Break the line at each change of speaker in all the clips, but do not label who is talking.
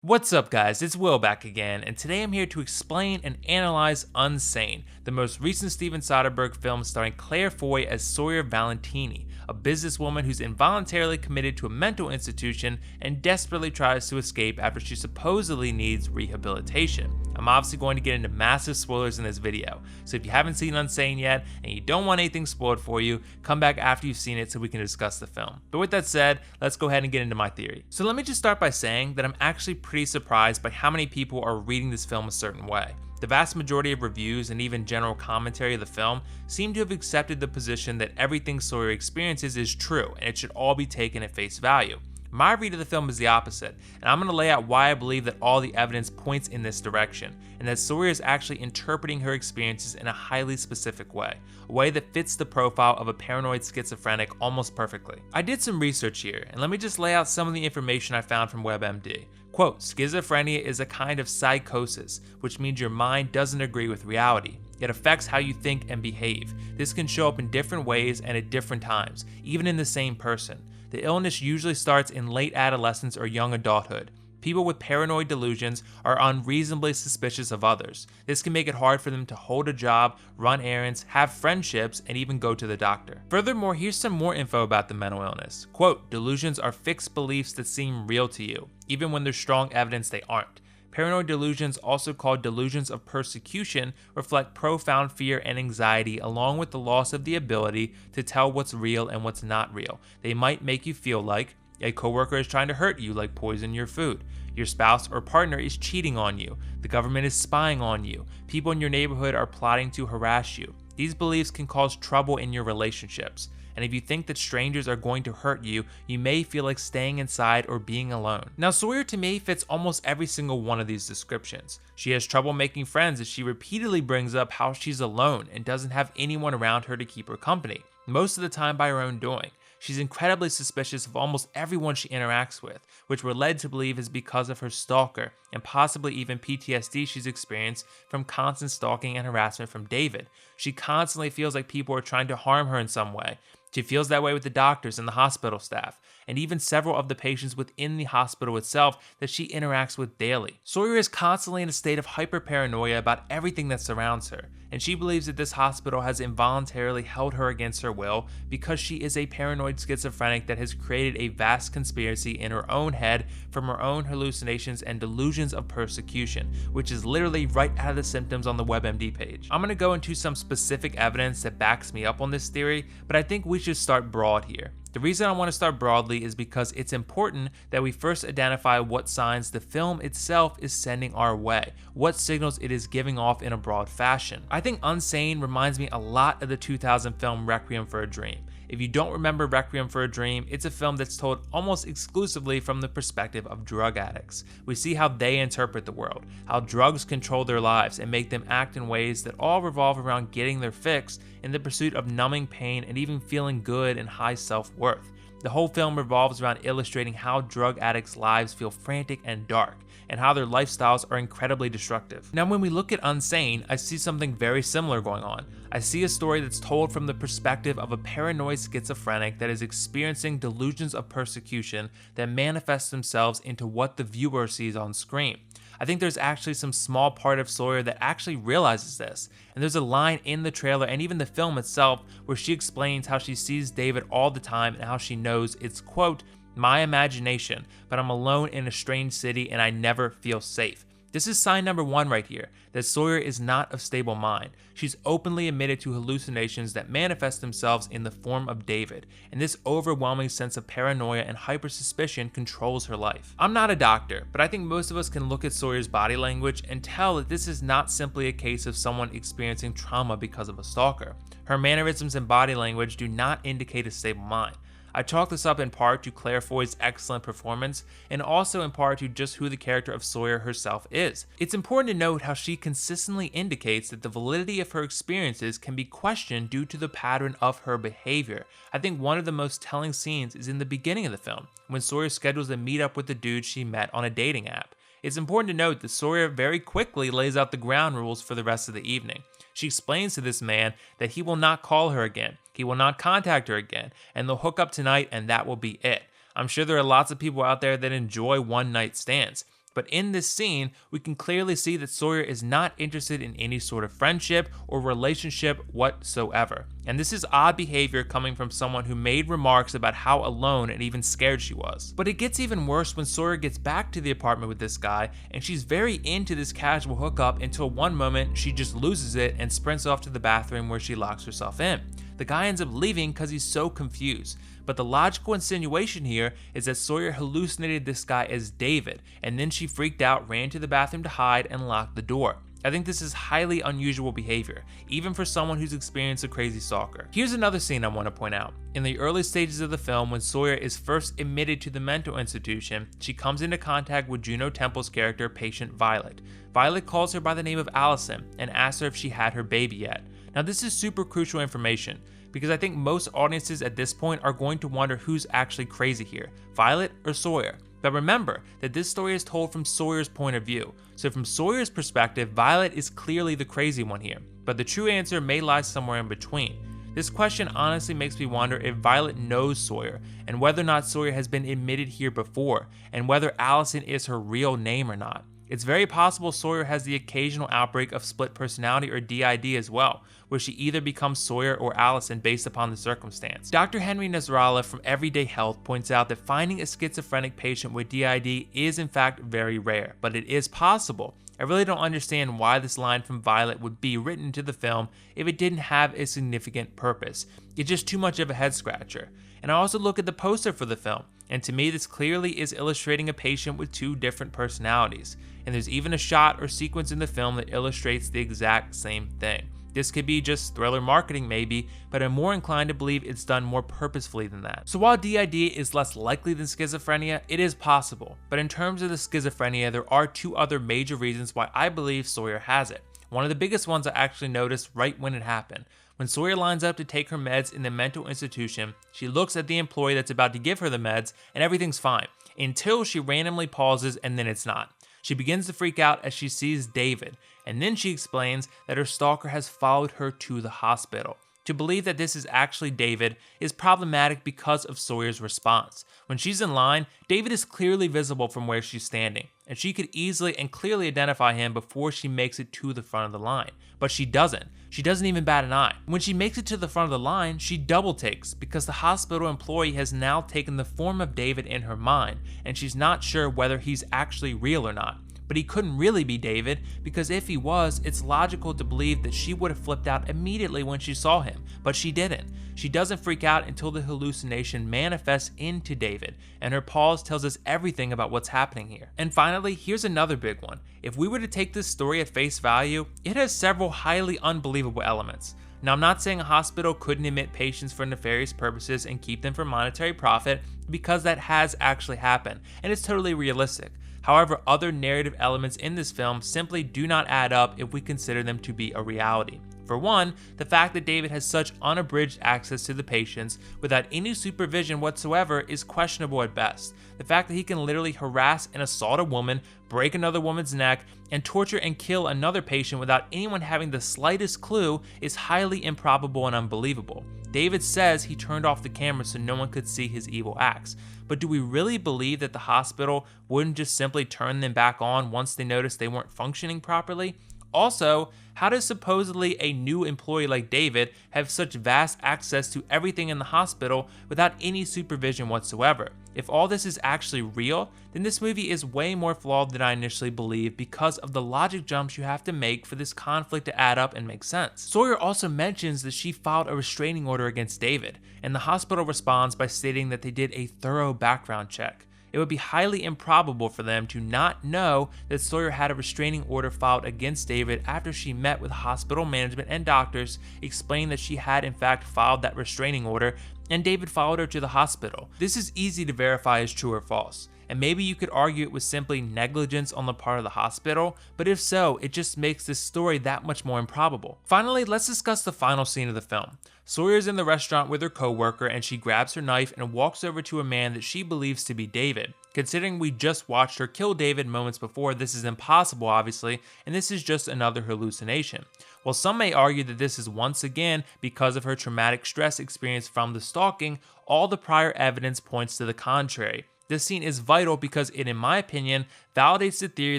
What's up guys, it's Will back again, and today I'm here to explain and analyze Unsane, the most recent Steven Soderbergh film starring Claire Foy as Sawyer Valentini, a businesswoman who's involuntarily committed to a mental institution and desperately tries to escape after she supposedly needs rehabilitation. I'm obviously going to get into massive spoilers in this video, so if you haven't seen Unsane yet and you don't want anything spoiled for you, come back after you've seen it so we can discuss the film. But with that said, let's go ahead and get into my theory. So let me just start by saying that I'm actually pretty surprised by how many people are reading this film a certain way. The vast majority of reviews and even general commentary of the film seem to have accepted the position that everything Sawyer experiences is true and it should all be taken at face value. My read of the film is the opposite, and I'm going to lay out why I believe that all the evidence points in this direction, and that Sawyer is actually interpreting her experiences in a highly specific way, a way that fits the profile of a paranoid schizophrenic almost perfectly. I did some research here, and let me just lay out some of the information I found from WebMD. Quote, schizophrenia is a kind of psychosis, which means your mind doesn't agree with reality. It affects how you think and behave. This can show up in different ways and at different times, even in the same person. The illness usually starts in late adolescence or young adulthood. People with paranoid delusions are unreasonably suspicious of others. This can make it hard for them to hold a job, run errands, have friendships, and even go to the doctor. Furthermore, here's some more info about the mental illness. Quote, delusions are fixed beliefs that seem real to you, even when there's strong evidence they aren't. Paranoid delusions, also called delusions of persecution, reflect profound fear and anxiety along with the loss of the ability to tell what's real and what's not real. They might make you feel like a coworker is trying to hurt you, like poison your food. Your spouse or partner is cheating on you. The government is spying on you. People in your neighborhood are plotting to harass you. These beliefs can cause trouble in your relationships. And if you think that strangers are going to hurt you, you may feel like staying inside or being alone. Now, Sawyer to me fits almost every single one of these descriptions. She has trouble making friends as she repeatedly brings up how she's alone and doesn't have anyone around her to keep her company, most of the time by her own doing. She's incredibly suspicious of almost everyone she interacts with, which we're led to believe is because of her stalker, and possibly even PTSD she's experienced from constant stalking and harassment from David. She constantly feels like people are trying to harm her in some way. She feels that way with the doctors and the hospital staff, and even several of the patients within the hospital itself that she interacts with daily. Sawyer is constantly in a state of hyperparanoia about everything that surrounds her, and she believes that this hospital has involuntarily held her against her will because she is a paranoid schizophrenic that has created a vast conspiracy in her own head from her own hallucinations and delusions of persecution, which is literally right out of the symptoms on the WebMD page. I'm going to go into some specific evidence that backs me up on this theory, but I think we should start broad here. The reason I want to start broadly is because it's important that we first identify what signs the film itself is sending our way, what signals it is giving off in a broad fashion. I think Unsane reminds me a lot of the 2000 film Requiem for a Dream. If you don't remember Requiem for a Dream, it's a film that's told almost exclusively from the perspective of drug addicts. We see how they interpret the world, how drugs control their lives and make them act in ways that all revolve around getting their fix in the pursuit of numbing pain and even feeling good and high self-worth. The whole film revolves around illustrating how drug addicts' lives feel frantic and dark, and how their lifestyles are incredibly destructive. Now, when we look at Unsane, I see something very similar going on. I see a story that's told from the perspective of a paranoid schizophrenic that is experiencing delusions of persecution that manifest themselves into what the viewer sees on screen. I think there's actually some small part of Sawyer that actually realizes this, and there's a line in the trailer and even the film itself where she explains how she sees David all the time and how she knows it's, quote, my imagination, but I'm alone in a strange city and I never feel safe. This is sign number one right here, that Sawyer is not of stable mind. She's openly admitted to hallucinations that manifest themselves in the form of David, and this overwhelming sense of paranoia and hypersuspicion controls her life. I'm not a doctor, but I think most of us can look at Sawyer's body language and tell that this is not simply a case of someone experiencing trauma because of a stalker. Her mannerisms and body language do not indicate a stable mind. I chalk this up in part to Claire Foy's excellent performance, and also in part to just who the character of Sawyer herself is. It's important to note how she consistently indicates that the validity of her experiences can be questioned due to the pattern of her behavior. I think one of the most telling scenes is in the beginning of the film, when Sawyer schedules a meetup with the dude she met on a dating app. It's important to note that Sawyer very quickly lays out the ground rules for the rest of the evening. She explains to this man that he will not call her again, he will not contact her again, and they'll hook up tonight and that will be it. I'm sure there are lots of people out there that enjoy one-night stands. But in this scene, we can clearly see that Sawyer is not interested in any sort of friendship or relationship whatsoever. And this is odd behavior coming from someone who made remarks about how alone and even scared she was. But it gets even worse when Sawyer gets back to the apartment with this guy, and she's very into this casual hookup until one moment she just loses it and sprints off to the bathroom where she locks herself in. The guy ends up leaving because he's so confused. But the logical insinuation here is that Sawyer hallucinated this guy as David, and then she freaked out, ran to the bathroom to hide, and locked the door. I think this is highly unusual behavior, even for someone who's experienced a crazy stalker. Here's another scene I want to point out. In the early stages of the film, when Sawyer is first admitted to the mental institution, she comes into contact with Juno Temple's character, patient Violet. Violet calls her by the name of Allison and asks her if she had her baby yet. Now this is super crucial information, because I think most audiences at this point are going to wonder who's actually crazy here, Violet or Sawyer. But remember that this story is told from Sawyer's point of view, so from Sawyer's perspective, Violet is clearly the crazy one here, but the true answer may lie somewhere in between. This question honestly makes me wonder if Violet knows Sawyer, and whether or not Sawyer has been admitted here before, and whether Allison is her real name or not. It's very possible Sawyer has the occasional outbreak of split personality or DID as well, where she either becomes Sawyer or Allison based upon the circumstance. Dr. Henry Nasrallah from Everyday Health points out that finding a schizophrenic patient with DID is in fact very rare, but it is possible. I really don't understand why this line from Violet would be written into the film if it didn't have a significant purpose. It's just too much of a head scratcher. And I also look at the poster for the film, and to me this clearly is illustrating a patient with two different personalities. And there's even a shot or sequence in the film that illustrates the exact same thing. This could be just thriller marketing maybe, but I'm more inclined to believe it's done more purposefully than that. So while DID is less likely than schizophrenia, it is possible. But in terms of the schizophrenia, there are two other major reasons why I believe Sawyer has it. One of the biggest ones I actually noticed right when it happened. When Sawyer lines up to take her meds in the mental institution, she looks at the employee that's about to give her the meds and everything's fine, until she randomly pauses and then it's not. She begins to freak out as she sees David, and then she explains that her stalker has followed her to the hospital. To believe that this is actually David is problematic because of Sawyer's response. When she's in line, David is clearly visible from where she's standing, and she could easily and clearly identify him before she makes it to the front of the line. But she doesn't. She doesn't even bat an eye. When she makes it to the front of the line, she double takes because the hospital employee has now taken the form of David in her mind, and she's not sure whether he's actually real or not. But he couldn't really be David, because if he was, it's logical to believe that she would have flipped out immediately when she saw him, but she didn't. She doesn't freak out until the hallucination manifests into David, and her pause tells us everything about what's happening here. And finally, here's another big one. If we were to take this story at face value, it has several highly unbelievable elements. Now, I'm not saying a hospital couldn't admit patients for nefarious purposes and keep them for monetary profit, because that has actually happened, and it's totally realistic. However, other narrative elements in this film simply do not add up if we consider them to be a reality. For one, the fact that David has such unabridged access to the patients without any supervision whatsoever is questionable at best. The fact that he can literally harass and assault a woman, break another woman's neck, and torture and kill another patient without anyone having the slightest clue is highly improbable and unbelievable. David says he turned off the camera so no one could see his evil acts. But do we really believe that the hospital wouldn't just simply turn them back on once they noticed they weren't functioning properly? Also, how does supposedly a new employee like David have such vast access to everything in the hospital without any supervision whatsoever? If all this is actually real, then this movie is way more flawed than I initially believed because of the logic jumps you have to make for this conflict to add up and make sense. Sawyer also mentions that she filed a restraining order against David, and the hospital responds by stating that they did a thorough background check. It would be highly improbable for them to not know that Sawyer had a restraining order filed against David after she met with hospital management and doctors, explaining that she had in fact filed that restraining order, and David followed her to the hospital. This is easy to verify as true or false, and maybe you could argue it was simply negligence on the part of the hospital, but if so, it just makes this story that much more improbable. Finally, let's discuss the final scene of the film. Sawyer's in the restaurant with her co-worker, and she grabs her knife and walks over to a man that she believes to be David. Considering we just watched her kill David moments before, this is impossible obviously, and this is just another hallucination. While some may argue that this is once again because of her traumatic stress experience from the stalking, all the prior evidence points to the contrary. This scene is vital because it, in my opinion, validates the theory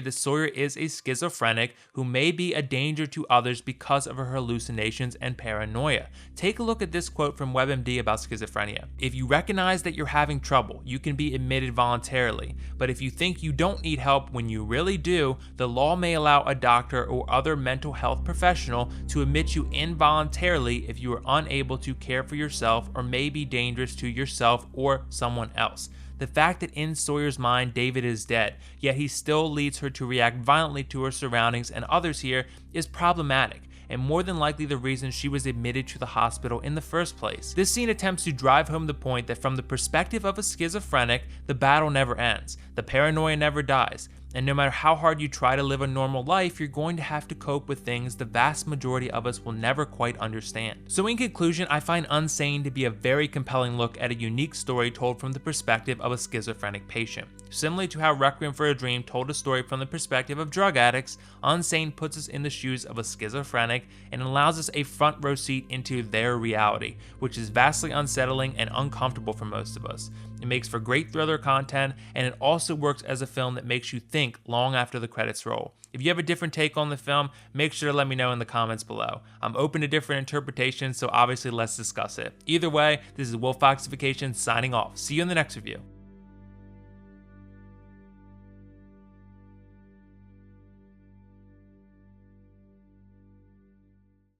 that Sawyer is a schizophrenic who may be a danger to others because of her hallucinations and paranoia. Take a look at this quote from WebMD about schizophrenia. If you recognize that you're having trouble, you can be admitted voluntarily. But if you think you don't need help when you really do, the law may allow a doctor or other mental health professional to admit you involuntarily if you are unable to care for yourself or may be dangerous to yourself or someone else. The fact that in Sawyer's mind David is dead, yet he still leads her to react violently to her surroundings and others here is problematic, and more than likely the reason she was admitted to the hospital in the first place. This scene attempts to drive home the point that from the perspective of a schizophrenic, the battle never ends, the paranoia never dies, and no matter how hard you try to live a normal life, you're going to have to cope with things the vast majority of us will never quite understand. So in conclusion, I find Unsane to be a very compelling look at a unique story told from the perspective of a schizophrenic patient. Similarly to how Requiem for a Dream told a story from the perspective of drug addicts, Unsane puts us in the shoes of a schizophrenic and allows us a front row seat into their reality, which is vastly unsettling and uncomfortable for most of us. It makes for great thriller content, and it also works as a film that makes you think long after the credits roll. If you have a different take on the film, make sure to let me know in the comments below. I'm open to different interpretations, so obviously let's discuss it. Either way, this is WillFoxification signing off. See you in the next review.